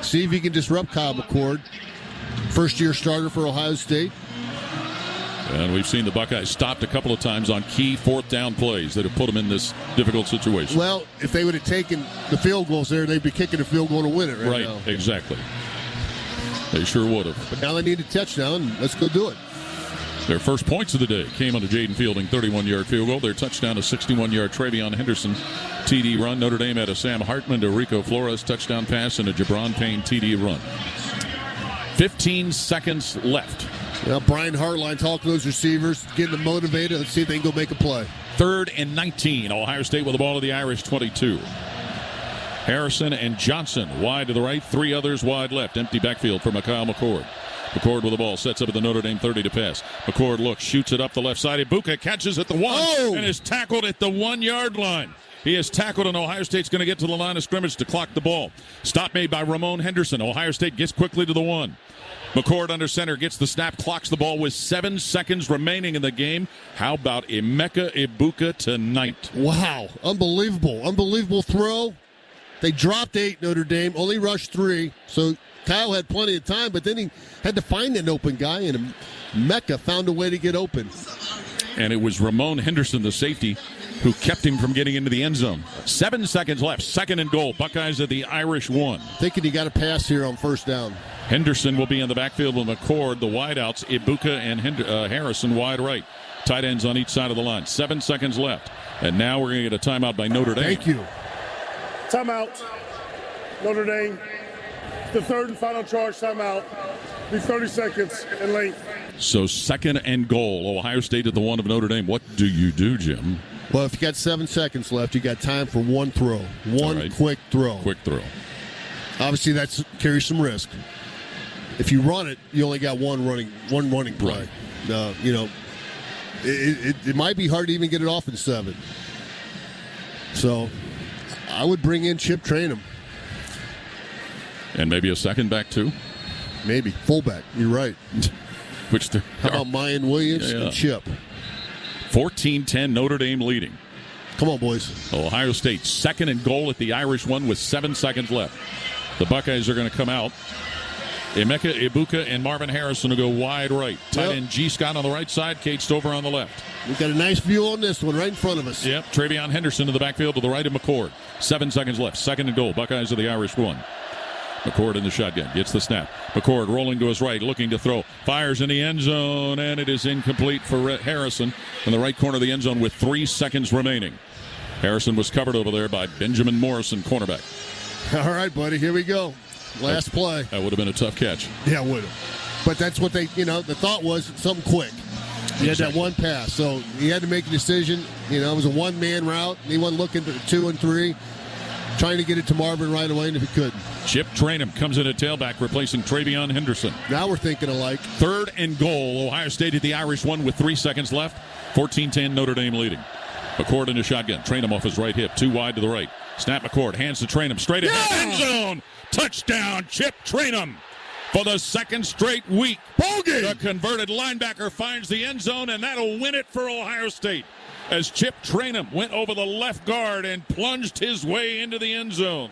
See if he can disrupt Kyle McCord. First-year starter for Ohio State. And we've seen the Buckeyes stopped a couple of times on key fourth down plays that have put them in this difficult situation. Well, if they would have taken the field goals there, they'd be kicking a field goal to win it right now. Right, exactly. They sure would have. But now they need a touchdown. Let's go do it. Their first points of the day came on a Jaden Fielding 31-yard field goal. Their touchdown, a 61-yard Travion Henderson TD run. Notre Dame had a Sam Hartman to Rico Flores touchdown pass and a Jabron Payne TD run. 15 seconds left. Well, Brian Hartline talking to those receivers, getting them motivated. Let's see if they can go make a play. 3rd and 19. Ohio State with the ball to the Irish 22. Harrison and Johnson wide to the right, 3 others wide left. Empty backfield for Kyle McCord. McCord with the ball, sets up at the Notre Dame 30 to pass. McCord looks, shoots it up the left side. Ibuka catches at the 1 and is tackled at the 1-yard line. He is tackled, and Ohio State's going to get to the line of scrimmage to clock the ball. Stop made by Ramon Henderson. Ohio State gets quickly to the 1. McCord under center gets the snap, clocks the ball with 7 seconds remaining in the game. How about Emeka Ibuka tonight? Wow, unbelievable throw. They dropped 8, Notre Dame, only rushed 3, so Kyle had plenty of time, but then he had to find an open guy, and Emeka found a way to get open. And it was Ramon Henderson, the safety, who kept him from getting into the end zone. 7 seconds left, 2nd and goal. Buckeyes at the Irish 1. Thinking he got a pass here on first down. Henderson will be in the backfield with McCord. The wideouts, Ibuka and Harrison wide right. Tight ends on each side of the line. 7 seconds left. And now we're going to get a timeout by Notre Dame. Thank you. Timeout. Notre Dame. The 3rd and final charge timeout. Be 30 seconds in length. So 2nd and goal. Ohio State at the 1 of Notre Dame. What do you do, Jim? Well, if you got 7 seconds left, you got time for one throw. One quick throw. Quick throw. Obviously, that carries some risk. If you run it, you only got one running play. Right. It might be hard to even get it off in 7. So I would bring in Chip Trainum. And maybe a second back, too? Maybe. Fullback. You're right. How about Mayan Williams and Chip? 14-10, Notre Dame leading. Come on, boys. Ohio State, 2nd and goal at the Irish 1 with 7 seconds left. The Buckeyes are going to come out. Emeka Ibuka and Marvin Harrison will go wide right. Tight end G. Scott on the right side, Kate Stover on the left. We've got a nice view on this one right in front of us. Yep, Travion Henderson to the backfield to the right of McCord. 7 seconds left, 2nd and goal. Buckeyes of the Irish 1. McCord in the shotgun, gets the snap. McCord rolling to his right, looking to throw. Fires in the end zone, and it is incomplete for Harrison in the right corner of the end zone with 3 seconds remaining. Harrison was covered over there by Benjamin Morrison, cornerback. All right, buddy, here we go. Last play. That would have been a tough catch. Yeah, it would have. But that's what they, the thought was something quick. He had that one pass, so he had to make a decision. It was a one-man route. He wasn't looking for 2 and 3. Trying to get it to Marvin right away, and if he couldn't. Chip Trainum comes in at tailback, replacing Travion Henderson. Now we're thinking alike. 3rd and goal. Ohio State at the Irish 1 with 3 seconds left. 14-10, Notre Dame leading. McCord in the shotgun. Trainum off his right hip. 2 wide to the right. Snap McCord. Hands to Trainum. Straight ahead. End zone. Touchdown, Chip Trainum. For the 2nd straight week. Ball game. The converted linebacker finds the end zone, and that'll win it for Ohio State. As Chip Trainum went over the left guard and plunged his way into the end zone.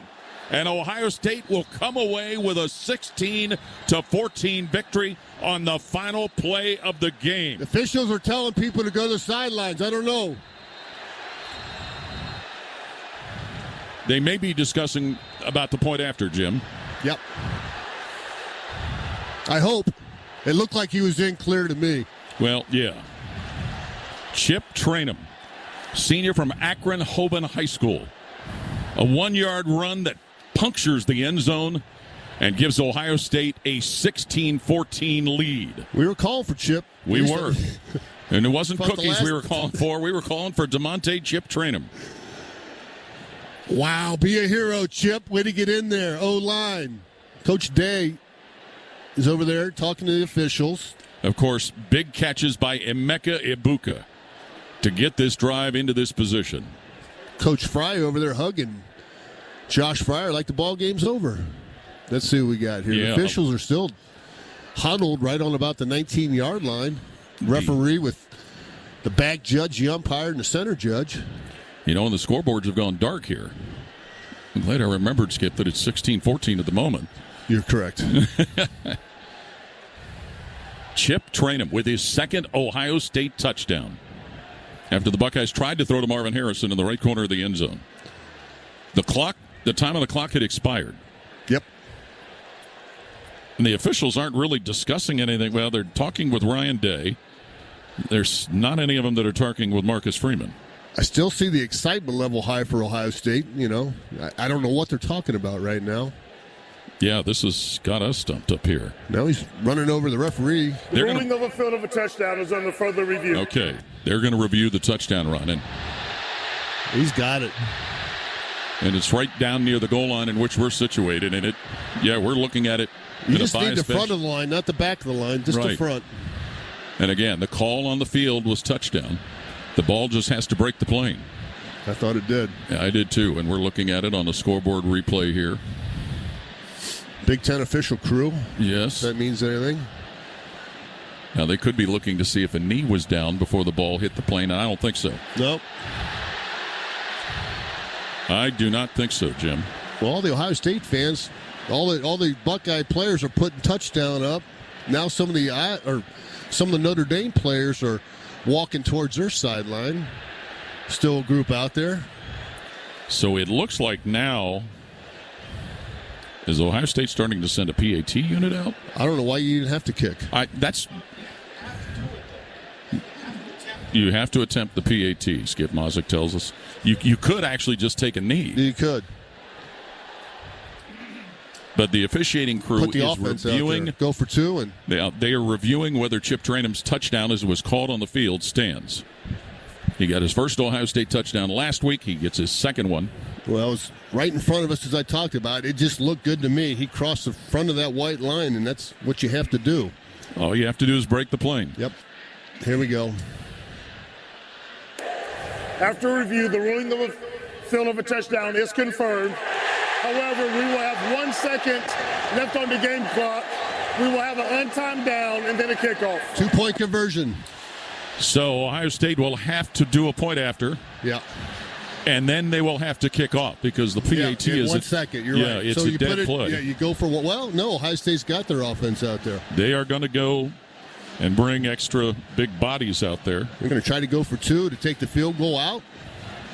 And Ohio State will come away with a 16-14 victory on the final play of the game. The officials are telling people to go to the sidelines. I don't know. They may be discussing about the point after, Jim. Yep. I hope. It looked like he was in clear to me. Well, yeah. Chip Trainum, senior from Akron Hoban High School. A 1-yard run that punctures the end zone and gives Ohio State a 16-14 lead. We were calling for Chip. We were. And it wasn't cookies we were calling for. We were calling for DeMonte Chip Trainum. Wow, be a hero, Chip. Way to get in there. O-line. Coach Day is over there talking to the officials. Of course, big catches by Emeka Ibuka to get this drive into this position. Coach Fry over there hugging Josh Fryer like the ball game's over. Let's see what we got here. Yeah. The officials are still huddled right on about the 19-yard line. Referee with the back judge, the umpire, and the center judge. And the scoreboards have gone dark here. I'm glad I remembered, Skip, that it's 16-14 at the moment. You're correct. Chip Traynham with his second Ohio State touchdown after the Buckeyes tried to throw to Marvin Harrison in the right corner of the end zone. The time on the clock had expired. Yep. And the officials aren't really discussing anything. Well, they're talking with Ryan Day. There's not any of them that are talking with Marcus Freeman. I still see the excitement level high for Ohio State. You know, I don't know what they're talking about right now. Yeah, this has got us stumped up here. Now he's running over the referee. The ruling of a field of a touchdown is under further review. Okay, they're going to review the touchdown run. And he's got it. And it's right down near the goal line in which we're situated. And we're looking at it. You just need the front of the line, not the back of the line, just the front. And again, the call on the field was touchdown. The ball just has to break the plane. I thought it did. Yeah, I did too. And we're looking at it on the scoreboard replay here. Big Ten official crew. Yes. If that means anything. Now, they could be looking to see if a knee was down before the ball hit the plane, and I don't think so. Nope. I do not think so, Jim. Well, all the Ohio State fans, all the Buckeye players are putting touchdown up. Now some of the Notre Dame players are walking towards their sideline. Still a group out there. So it looks like now, is Ohio State starting to send a PAT unit out? I don't know why you even have to kick. You have to attempt the PAT, Skip Mozik tells us. You could actually just take a knee. You could. But the officiating crew is reviewing. Go for two. And they are reviewing whether Chip Traynham's touchdown, as it was called on the field, stands. He got his first Ohio State touchdown last week. He gets his second one. Well, it was right in front of us, as I talked about. It just looked good to me. He crossed the front of that white line, and that's what you have to do. All you have to do is break the plane. Yep. Here we go. After review, the ruling of a field of a touchdown is confirmed. However, we will have 1 second left on the game clock. We will have an untimed down and then a kickoff. 2-point conversion. So Ohio State will have to do a point after. Yeah. And then they will have to kick off because the PAT is 1 second. You're right. It's a dead play. Yeah, you go for what? Well, no, Ohio State's got their offense out there. They are going to go and bring extra big bodies out there. They're going to try to go for two to take the field goal out.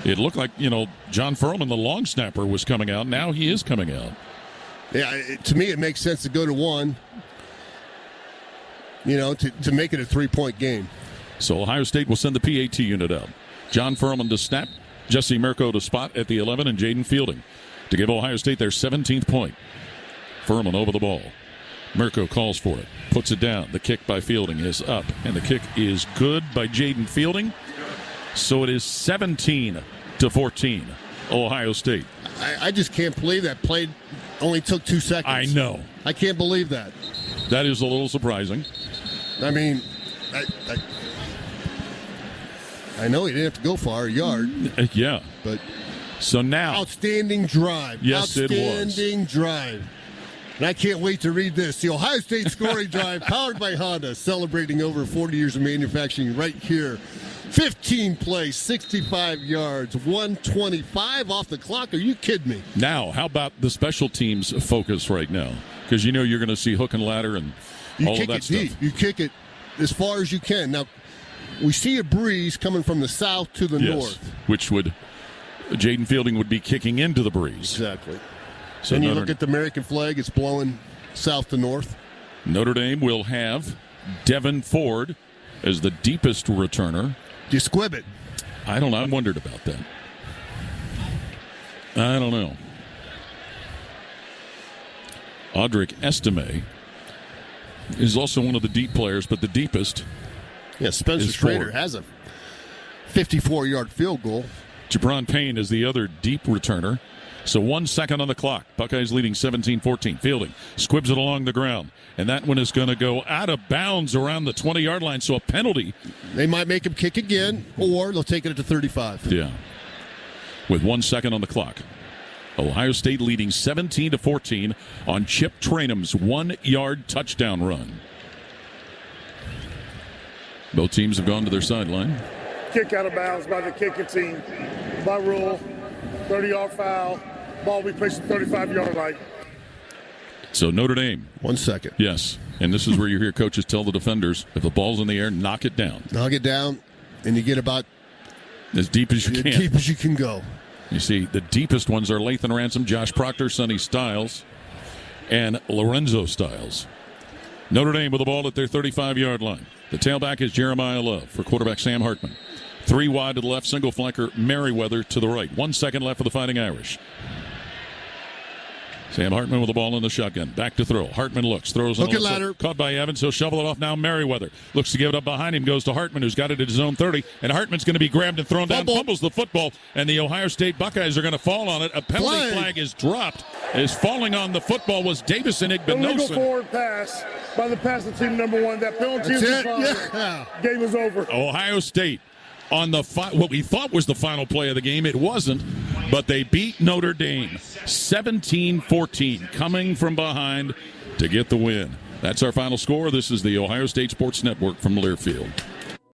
It looked like, John Furman, the long snapper, was coming out. Now he is coming out. Yeah, to me it makes sense to go to one, to make it a 3-point game. So Ohio State will send the PAT unit out. John Furman to snap, Jesse Mirko to spot at the 11, and Jaden Fielding to give Ohio State their 17th point. Furman over the ball. Mirko calls for it, puts it down. The kick by Fielding is up, and the kick is good by Jaden Fielding. So it is 17-14, Ohio State. I just can't believe that play only took 2 seconds. I know. I can't believe that. That is a little surprising. I mean, I know he didn't have to go far, a yard. Yeah. But so now. Outstanding drive. Yes, it was. Outstanding drive. And I can't wait to read this. The Ohio State scoring drive, powered by Honda, celebrating over 40 years of manufacturing right here. 15 plays, 65 yards, 125 off the clock. Are you kidding me? Now, how about the special teams focus right now? Because you're going to see hook and ladder and all of that stuff. Deep. You kick it as far as you can. Now, we see a breeze coming from the south to the north. Which would, Jaden Fielding would be kicking into the breeze. Exactly. So and you look at the American flag, it's blowing south to north. Notre Dame will have Devin Ford as the deepest returner. Do you squib it? I don't know. I wondered about that. I don't know. Audric Estime is also one of the deep players, but the deepest. Yeah, Spencer Schrader has a 54-yard field goal. Jabron Payne is the other deep returner. So 1 second on the clock. Buckeyes leading 17-14. Fielding squibs it along the ground. And that one is going to go out of bounds around the 20-yard line. So a penalty. They might make him kick again, or they'll take it to 35. Yeah. With 1 second on the clock. Ohio State leading 17-14 on Chip Traynham's 1-yard touchdown run. Both teams have gone to their sideline. Kick out of bounds by the kicking team. By rule, 30-yard foul. Ball will be placed at the 35-yard line. So Notre Dame. 1 second. Yes. And this is where you hear coaches tell the defenders, if the ball's in the air, knock it down. Knock it down, and you get about as deep as you can. As deep as you can go. You see, the deepest ones are Lathan Ransom, Josh Proctor, Sonny Styles, and Lorenzo Styles. Notre Dame with the ball at their 35-yard line. The tailback is Jeremiah Love for quarterback Sam Hartman. 3 wide to the left, single flanker Merriweather to the right. 1 second left for the Fighting Irish. Sam Hartman with the ball in the shotgun. Back to throw. Hartman looks. Throws on the ladder. Caught by Evans. He'll shovel it off now. Merriweather looks to give it up behind him. Goes to Hartman, who's got it at his own 30. And Hartman's going to be grabbed and thrown down. Fumbles the football. And the Ohio State Buckeyes are going to fall on it. A penalty flag is dropped. Is falling on the football was Davison Igbinosun. Illegal forward pass by the passing team number 1. That penalty is game is over. Ohio State on the what we thought was the final play of the game. It wasn't, but they beat Notre Dame 17-14, coming from behind to get the win. That's our final score. This is the Ohio State Sports Network from Learfield.